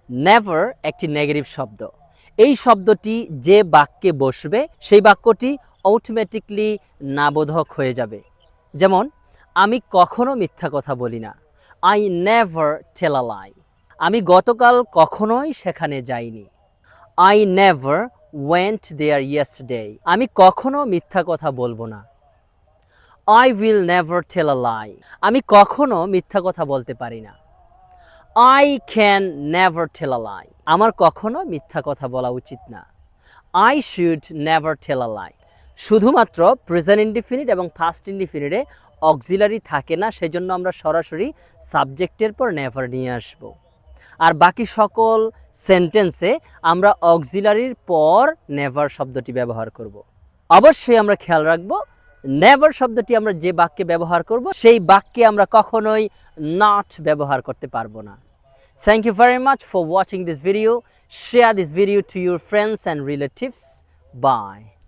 Never একটি negative শব্দ। এই শব্দটি যে বাক্যে বসবে সেই বাক্যটি অটোমেটিকলি নাবোধক হয়ে যাবে। যেমন, আমি কখনো মিথ্যা কথা বলি না। I never tell a lie. আমি গতকাল কখনোই সেখানে যাইনি। I never went there yesterday. আমি কখনো মিথ্যা কথা বলবো না। I will never tell a lie. আমি কখনো মিথ্যা কথা বলতে পারি না। I can never tell a lie. আমার কখনো মিথ্যা কথা বলা উচিত না। I should never tell a lie. শুধুমাত্র প্রেজেন্ট ইনডিফিনিট এবং পাস্ট ইনডিফিনিটে অক্সিলারি থাকে না, সেজন্য আমরা সরাসরি সাবজেক্টের পর নেভার নিয়ে আসব। আর বাকি সকল সেন্টেন্সে আমরা অক্সিলারির পর নেভার শব্দটি ব্যবহার করব। অবশ্যই আমরা খেয়াল রাখব, নেভার শব্দটি আমরা যে বাক্যে ব্যবহার করব সেই বাক্যে আমরা কখনোই নট ব্যবহার করতে পারবো না। Thank you very much for watching this video. Share this video to your friends and relatives. Bye.